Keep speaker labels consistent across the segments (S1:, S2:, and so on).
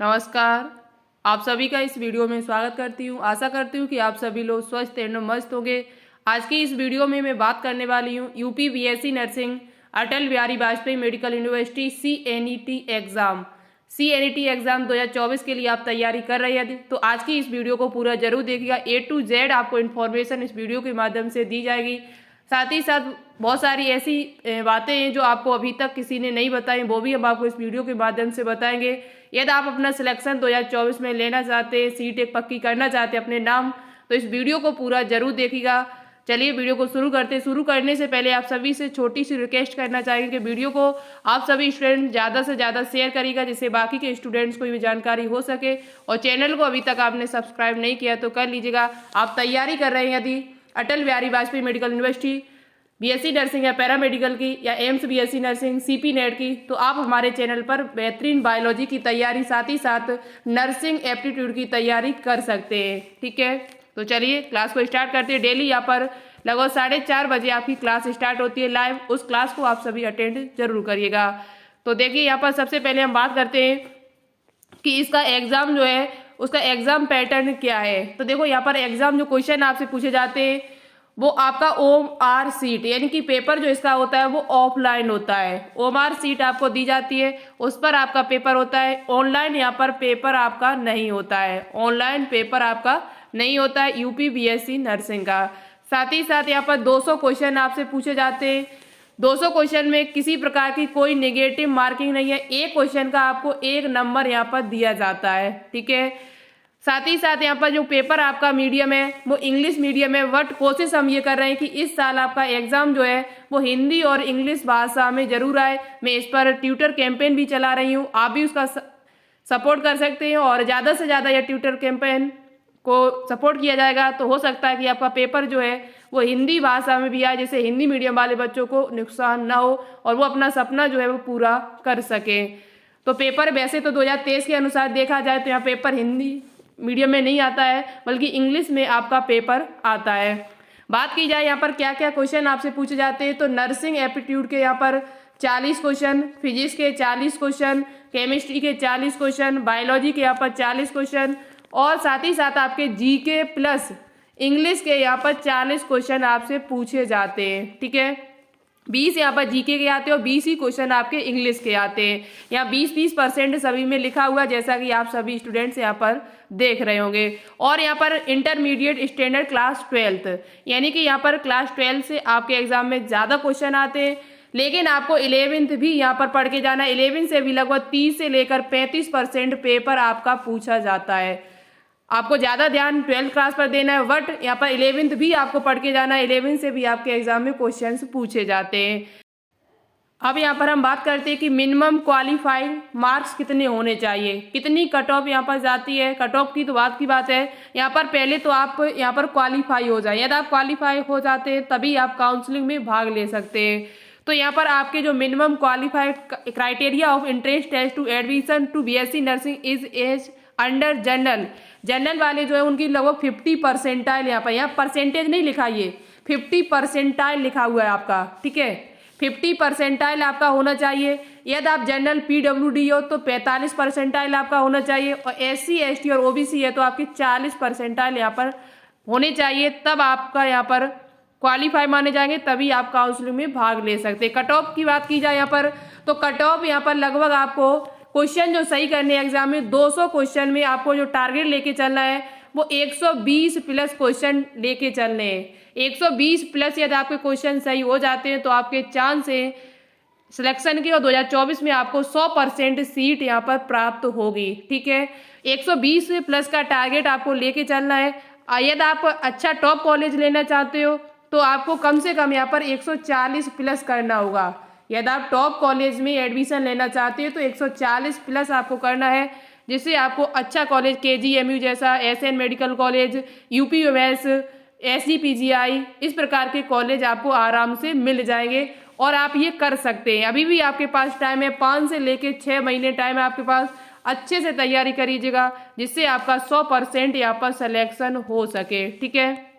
S1: नमस्कार। आप सभी का इस वीडियो में स्वागत करती हूँ। आशा करती हूँ कि आप सभी लोग स्वस्थ एवं मस्त होंगे। आज की इस वीडियो में मैं बात करने वाली हूँ UP BSc nursing Atal Bihari Vajpayee medical university CNET exam 2024 के लिए आप तैयारी कर रहे हैं तो आज की इस वीडियो को पूरा जरूर देखिएगा। A to Z आपको इन्फॉर्मेशन इस वीडियो के माध्यम से दी जाएगी। साथ ही साथ बहुत सारी ऐसी बातें हैं जो आपको अभी तक किसी ने नहीं बताई, वो भी हम आपको इस वीडियो के माध्यम से बताएंगे। यदि आप अपना सिलेक्शन 2024 में लेना चाहते हैं, सीट एक पक्की करना चाहते हैं अपने नाम, तो इस वीडियो को पूरा जरूर देखिएगा। चलिए वीडियो को शुरू करते हैं। शुरू करने से पहले आप सभी से छोटी सी रिक्वेस्ट करना चाहेंगे कि वीडियो को आप सभी स्टूडेंट ज़्यादा से ज़्यादा शेयर करिएगा, जिससे बाकी के स्टूडेंट्स को भी जानकारी हो सके। और चैनल को अभी तक आपने सब्सक्राइब नहीं किया तो कर लीजिएगा। आप तैयारी कर रहे हैं यदि Atal Bihari Vajpayee medical university BSc nursing या पैरामेडिकल की या AIIMS BSc nursing CP NET की, तो आप हमारे चैनल पर बेहतरीन बायोलॉजी की तैयारी साथ ही साथ नर्सिंग एप्टीट्यूड की तैयारी कर सकते हैं। ठीक है, तो चलिए क्लास को स्टार्ट करते हैं। डेली यहाँ पर लगभग 4:30 बजे आपकी क्लास स्टार्ट होती है लाइव। उस क्लास को आप सभी अटेंड जरूर करिएगा। तो देखिए यहाँ पर सबसे पहले हम बात करते हैं कि इसका एग्जाम जो है उसका एग्जाम पैटर्न क्या है। तो देखो यहाँ पर एग्जाम जो क्वेश्चन आपसे पूछे जाते हैं वो आपका OMR सीट यानी कि पेपर जो इसका होता है वो ऑफलाइन होता है। OMR सीट आपको दी जाती है, उस पर आपका पेपर होता है। ऑनलाइन यहाँ पर पेपर आपका नहीं होता है, ऑनलाइन पेपर आपका नहीं होता है यूपी बीएससी नर्सिंग का। साथ ही साथ यहाँ पर 200 क्वेश्चन आपसे पूछे जाते हैं। 200 क्वेश्चन में किसी प्रकार की कोई नेगेटिव मार्किंग नहीं है। एक क्वेश्चन का आपको 1 नंबर यहाँ पर दिया जाता है। ठीक है, साथ ही साथ यहाँ पर जो पेपर आपका मीडियम है वो इंग्लिश मीडियम है। बट कोशिश हम ये कर रहे हैं कि इस साल आपका एग्जाम जो है वो हिंदी और इंग्लिश भाषा में जरूर आए। मैं इस पर ट्यूटर कैंपेन भी चला रही हूँ, आप भी उसका सपोर्ट कर सकते हैं और ज़्यादा से ज़्यादा यह ट्यूटर कैंपेन को सपोर्ट किया जाएगा तो हो सकता है कि आपका पेपर जो है वो हिंदी भाषा में भी आए, जिससे हिंदी मीडियम वाले बच्चों को नुकसान ना हो और वो अपना सपना जो है वो पूरा कर सकें। तो पेपर वैसे तो 2023 के अनुसार देखा जाए तो यहाँ पेपर हिंदी मीडियम में नहीं आता है बल्कि इंग्लिश में आपका पेपर आता है। बात की जाए यहाँ पर क्या क्या क्वेश्चन आपसे पूछे जाते हैं तो नर्सिंग एप्टीट्यूड के यहाँ पर 40 क्वेश्चन, फिजिक्स के 40 क्वेश्चन, केमिस्ट्री के 40 क्वेश्चन, बायोलॉजी के यहाँ पर 40 क्वेश्चन और साथ ही साथ आपके जीके प्लस इंग्लिश के यहाँ पर 40 क्वेश्चन आपसे पूछे जाते हैं। ठीक है, 20 यहाँ पर जीके के आते हैं और 20 ही क्वेश्चन आपके इंग्लिश के आते हैं। यहाँ 20% सभी में लिखा हुआ, जैसा कि आप सभी स्टूडेंट्स यहाँ पर देख रहे होंगे। और यहाँ पर इंटरमीडिएट स्टैंडर्ड क्लास 12 यानी कि यहाँ पर क्लास 12 से आपके एग्जाम में ज़्यादा क्वेश्चन आते हैं, लेकिन आपको 11th भी यहाँ पर पढ़ के जाना है। 11 से भी लगभग 30 से लेकर 35% पेपर आपका पूछा जाता है। आपको ज़्यादा ध्यान 12th क्लास पर देना है, बट यहाँ पर 11th भी आपको पढ़ के जाना है। 11 से भी आपके एग्जाम में क्वेश्चंस पूछे जाते हैं। अब यहाँ पर हम बात करते हैं कि मिनिमम क्वालिफाइंग मार्क्स कितने होने चाहिए, कितनी कट ऑफ यहाँ पर जाती है। कट ऑफ की तो बात की बात है, यहाँ पर पहले तो आप यहाँ पर क्वालिफाई हो जाए। यदि आप क्वालिफाई हो जाते हैं तभी आप काउंसलिंग में भाग ले सकते हैं। तो यहाँ पर आपके जो minimum qualified criteria of entrance test to admission to BSc nursing is as under general वाले जो है उनकी लगभग 50 परसेंटाइल यहाँ परसेंटेज नहीं लिखा, ये 50 परसेंटाइल लिखा हुआ है आपका। ठीक है, 50 परसेंटाइल आपका होना चाहिए। यदि आप जनरल PWD हो तो 45 परसेंटाइल आपका होना चाहिए और SC ST और OBC है तो आपकी 40 परसेंटाइल यहाँ पर होने चाहिए, तब आपका यहाँ पर क्वालिफाई माने जाएंगे, तभी आप काउंसलिंग में भाग ले सकते हैं। कट ऑफ की बात की जाए यहाँ पर तो कट ऑफ यहाँ पर लगभग आपको क्वेश्चन जो सही करने एग्जाम में 200 क्वेश्चन में आपको जो टारगेट लेके चलना है वो 120 प्लस क्वेश्चन लेके चलने हैं। 120 प्लस यदि आपके क्वेश्चन सही हो जाते हैं तो आपके चांस है सिलेक्शन के और 2024 में आपको 100% सीट यहाँ पर प्राप्त होगी। ठीक है, 120 प्लस का टारगेट आपको लेके चलना है। यदि आप अच्छा टॉप कॉलेज लेना चाहते हो तो आपको कम से कम यहाँ पर 140 प्लस करना होगा। यदि आप टॉप कॉलेज में एडमिशन लेना चाहते हैं तो 140 प्लस आपको करना है, जिससे आपको अच्छा कॉलेज KGMU जैसा, SN medical college, UPMS, SGPGI इस प्रकार के कॉलेज आपको आराम से मिल जाएंगे और आप ये कर सकते हैं। अभी भी आपके पास टाइम है, 5 से लेकर 6 महीने टाइम है आपके पास। अच्छे से तैयारी करिएगा जिससे आपका 100% यहाँ पर सिलेक्शन हो सके। ठीक है,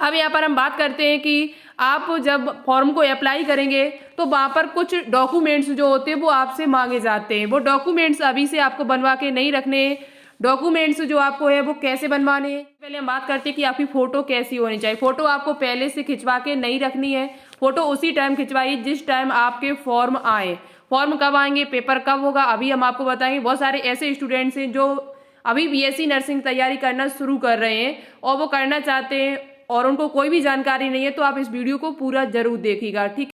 S1: अब यहाँ पर हम बात करते हैं कि आप जब फॉर्म को अप्लाई करेंगे तो वहाँ पर कुछ डॉक्यूमेंट्स जो होते हैं वो आपसे मांगे जाते हैं। वो डॉक्यूमेंट्स अभी से आपको बनवा के नहीं रखने हैं। डॉक्यूमेंट्स जो आपको है वो कैसे बनवाने हैं, पहले हम बात करते हैं कि आपकी फ़ोटो कैसी होनी चाहिए। फ़ोटो आपको पहले से खिंचवा के नहीं रखनी है। फ़ोटो उसी टाइम खिंचवाइए जिस टाइम आपके फॉर्म आए। फॉर्म कब आएंगे, पेपर कब होगा, अभी हम आपको बताएंगे। बहुत सारे ऐसे स्टूडेंट्स हैं जो अभी बीएससी नर्सिंग तैयारी करना शुरू कर रहे हैं और वो करना चाहते हैं और उनको कोई भी जानकारी नहीं है, तो आप इस वीडियो को पूरा जरूर देखिएगा, ठीक।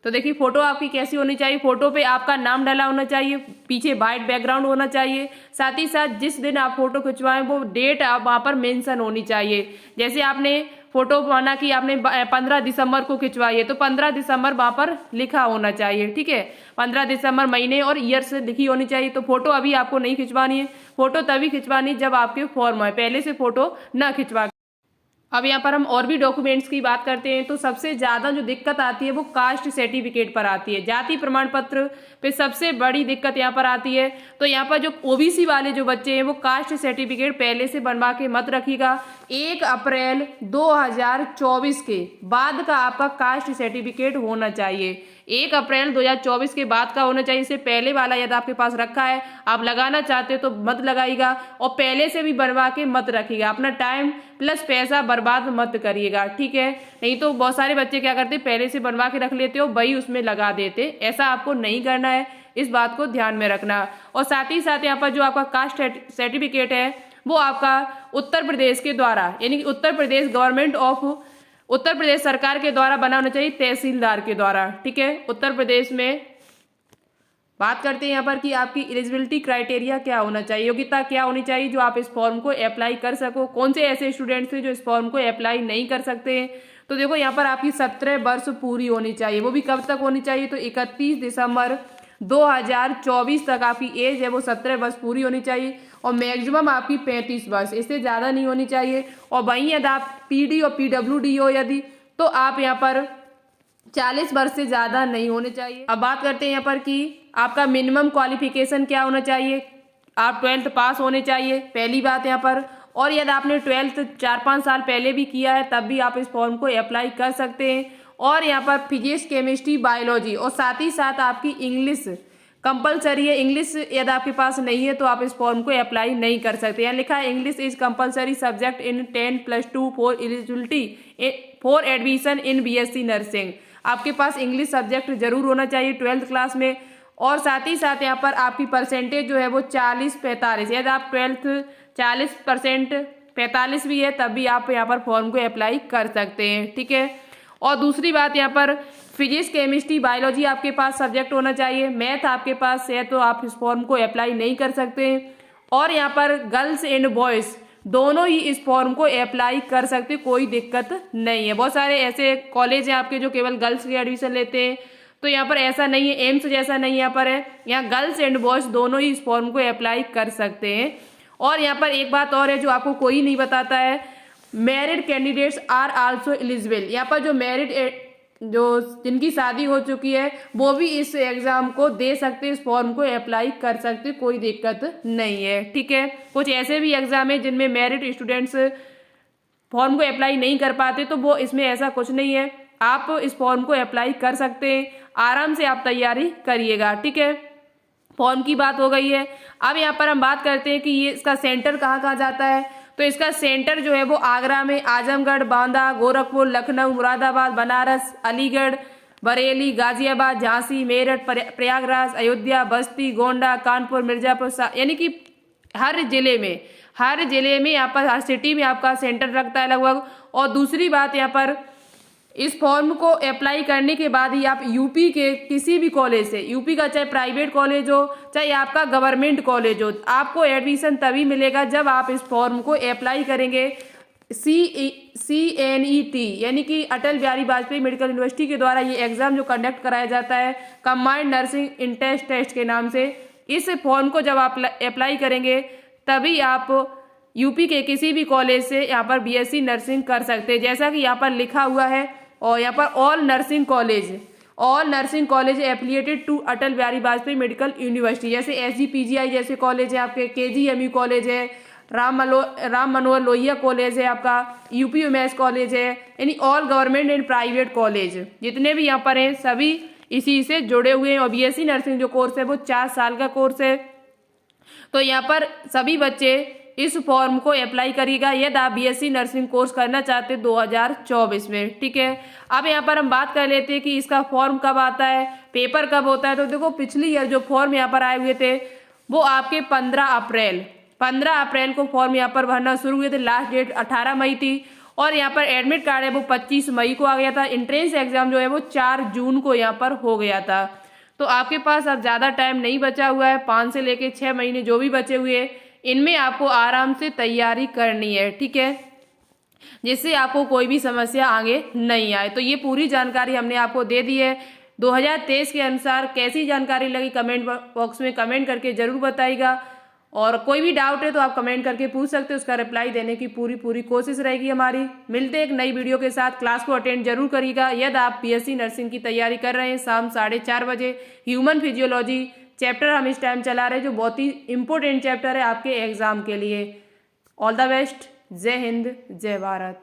S1: तो देखिए फोटो आपकी कैसी होनी चाहिए। फोटो पे आपका नाम डाला होना चाहिए, पीछे वाइट बैकग्राउंड होना चाहिए। साथ ही साथ जिस दिन आप फोटो खिंचवाएं वो डेट आप वहाँ पर मेंशन होनी चाहिए। जैसे आपने फोटो माना कि आपने 15 दिसंबर को खिंचवाई है तो 15 दिसंबर वहाँ पर लिखा होना चाहिए, ठीक है। 15 दिसंबर महीने और ईयर से लिखी होनी चाहिए। तो फोटो अभी आपको नहीं खिंचवानी है, फोटो तभी खिंचवानी जब आपके फॉर्म है, पहले से फोटो ना खिंचवा। अब यहाँ पर हम और भी डॉक्यूमेंट्स की बात करते हैं तो सबसे ज़्यादा जो दिक्कत आती है वो कास्ट सर्टिफिकेट पर आती है। जाति प्रमाण पत्र पे सबसे बड़ी दिक्कत यहाँ पर आती है। तो यहाँ पर जो ओबीसी वाले जो बच्चे हैं वो कास्ट सर्टिफिकेट पहले से बनवा के मत रखिएगा। 1 अप्रैल 2024 के बाद का आपका कास्ट सर्टिफिकेट होना चाहिए। 1 अप्रैल 2024 के बाद का होना चाहिए। इससे पहले वाला यदि आपके पास रखा है, आप लगाना चाहते हो तो मत लगाइएगा और पहले से भी बनवा के मत रखिएगा। अपना टाइम प्लस पैसा बर्बाद मत करिएगा, ठीक है। नहीं तो बहुत सारे बच्चे क्या करते, पहले से बनवा के रख लेते हो, वही उसमें लगा देते। ऐसा आपको नहीं करना है, इस बात को ध्यान में रखना। और साथ ही साथ यहाँ पर जो आपका कास्ट सर्टिफिकेट है वो आपका उत्तर प्रदेश के द्वारा, यानी कि उत्तर प्रदेश गवर्नमेंट ऑफ उत्तर प्रदेश सरकार के द्वारा बना होना चाहिए, तहसीलदार के द्वारा, ठीक है। उत्तर प्रदेश में बात करते हैं यहाँ पर कि आपकी एलिजिबिलिटी क्राइटेरिया क्या होना चाहिए, योग्यता क्या होनी चाहिए जो आप इस फॉर्म को अप्लाई कर सको। कौन से ऐसे स्टूडेंट्स हैं जो इस फॉर्म को अप्लाई नहीं कर सकते हैं, तो देखो यहाँ पर आपकी 17 वर्ष पूरी होनी चाहिए। वो भी कब तक होनी चाहिए, तो 31 दिसंबर 2024 तक आपकी एज है वो 17 वर्ष पूरी होनी चाहिए और मैक्सिमम आपकी 35 वर्ष, इससे ज़्यादा नहीं होनी चाहिए। और वहीं यदि आप पीडी और पीडब्ल्यूडी हो यदि, तो आप यहाँ पर 40 वर्ष से ज़्यादा नहीं होने चाहिए। अब बात करते हैं यहाँ पर कि आपका मिनिमम क्वालिफिकेशन क्या होना चाहिए। आप 12th पास होने चाहिए, पहली बात यहाँ पर। और यदि आपने 12th 4-5 साल पहले भी किया है तब भी आप इस फॉर्म को अप्लाई कर सकते हैं। और यहाँ पर फिजिक्स, केमिस्ट्री, बायोलॉजी और साथ ही साथ आपकी इंग्लिश कंपलसरी है। इंग्लिश यदि आपके पास नहीं है तो आप इस फॉर्म को अप्लाई नहीं कर सकते। यहाँ लिखा है English is compulsory subject in 10+2 for eligibility for admission in BSc nursing. आपके पास इंग्लिश सब्जेक्ट जरूर होना चाहिए 12th क्लास में। और साथ ही साथ यहाँ पर आपकी परसेंटेज जो है वो 40-45, यदि आप 12th 40% 45 भी है तब भी आप यहाँ पर फॉर्म को अप्लाई कर सकते हैं, ठीक है। और दूसरी बात यहाँ पर फिजिक्स, केमिस्ट्री, बायोलॉजी आपके पास सब्जेक्ट होना चाहिए। मैथ आपके पास है तो आप इस फॉर्म को अप्लाई नहीं कर सकते। और यहाँ पर गर्ल्स एंड बॉयज़ दोनों ही इस फॉर्म को अप्लाई कर सकते, कोई दिक्कत नहीं है। बहुत सारे ऐसे कॉलेज हैं आपके जो केवल गर्ल्स की एडमिशन लेते हैं, तो यहाँ पर ऐसा नहीं है, एम्स जैसा नहीं यहाँ पर है। यहाँ गर्ल्स एंड बॉयज़ दोनों ही इस फॉर्म को अप्लाई कर सकते हैं। और यहाँ पर एक बात और है जो आपको कोई नहीं बताता है, married candidates are also eligible. यहाँ पर जो मैरिड जो जिनकी शादी हो चुकी है वो भी इस एग्जाम को दे सकते, इस फॉर्म को अप्लाई कर सकते, कोई दिक्कत नहीं है, ठीक है। कुछ ऐसे भी एग्जाम है जिनमें मैरिड स्टूडेंट्स फॉर्म को अप्लाई नहीं कर पाते, तो वो इसमें ऐसा कुछ नहीं है, आप इस फॉर्म को अप्लाई कर सकते हैं। आराम से आप तैयारी करिएगा, ठीक है। फॉर्म की बात हो गई है। अब यहाँ पर हम बात करते हैं कि ये इसका सेंटर कहाँ कहाँ जाता है। तो इसका सेंटर जो है वो आगरा में, आजमगढ़, बांदा, गोरखपुर, लखनऊ, मुरादाबाद, बनारस, अलीगढ़, बरेली, गाजियाबाद, झांसी, मेरठ, प्रयागराज, अयोध्या, बस्ती, गोंडा, कानपुर, मिर्जापुर, यानी कि हर जिले में यहाँ पर हर सिटी में आपका सेंटर रखता है लगभग। और दूसरी बात यहाँ पर इस फॉर्म को अप्लाई करने के बाद ही आप यूपी के किसी भी कॉलेज से, यूपी का चाहे प्राइवेट कॉलेज हो चाहे आपका गवर्नमेंट कॉलेज हो, आपको एडमिशन तभी मिलेगा जब आप इस फॉर्म को अप्लाई करेंगे CNET यानी कि अटल बिहारी वाजपेयी मेडिकल यूनिवर्सिटी के द्वारा ये एग्जाम जो कंडक्ट कराया जाता है कंबाइंड नर्सिंग इंट्रेंस टेस्ट के नाम से। इस फॉर्म को जब आप अप्लाई करेंगे तभी आप यूपी के किसी भी कॉलेज से यहाँ पर बीएससी नर्सिंग कर सकते हैं, जैसा कि यहाँ पर लिखा हुआ है। और यहाँ पर all nursing college affiliated to Atal Bihari Vajpayee medical university, जैसे SGPGI जैसे कॉलेज है आपके, KGMU कॉलेज है, राम मनोहर लोहिया कॉलेज है आपका, यूपी उमेश कॉलेज है, यानी all government and private college जितने भी यहाँ पर हैं सभी इसी से जुड़े हुए हैं। और बीएससी नर्सिंग जो कोर्स है वो 4 साल का कोर्स है। तो यहाँ पर सभी बच्चे इस फॉर्म को अप्लाई करिएगा यदि आप बीएससी नर्सिंग कोर्स करना चाहते हैं 2024 में, ठीक है। अब यहाँ पर हम बात कर लेते हैं कि इसका फॉर्म कब आता है, पेपर कब होता है। तो देखो पिछली ईयर जो फॉर्म यहाँ पर आए हुए थे वो आपके 15 अप्रैल को फॉर्म यहाँ पर भरना शुरू हुए थे। लास्ट डेट 18 मई थी और यहाँ पर एडमिट कार्ड है वो 25 मई को आ गया था। एंट्रेंस एग्जाम जो है वो 4 जून को यहाँ पर हो गया था। तो आपके पास अब ज़्यादा टाइम नहीं बचा हुआ है, 5 से लेके 6 महीने जो भी बचे हुए हैं इनमें आपको आराम से तैयारी करनी है, ठीक है, जिससे आपको कोई भी समस्या आगे नहीं आए। तो ये पूरी जानकारी हमने आपको दे दी है। 2023 के अनुसार कैसी जानकारी लगी कमेंट बॉक्स में कमेंट करके जरूर बताइएगा। और कोई भी डाउट है तो आप कमेंट करके पूछ सकते हो, उसका रिप्लाई देने की पूरी कोशिश रहेगी हमारी। मिलते हैं एक नई वीडियो के साथ। क्लास को अटेंड जरूर करिएगा यदि आप बीएससी नर्सिंग की तैयारी कर रहे हैं। शाम 4:30 बजे ह्यूमन फिजियोलॉजी चैप्टर हम इस टाइम चला रहे हैं जो बहुत ही इंपॉर्टेंट चैप्टर है आपके एग्जाम के लिए। All the best. जय हिंद, जय भारत।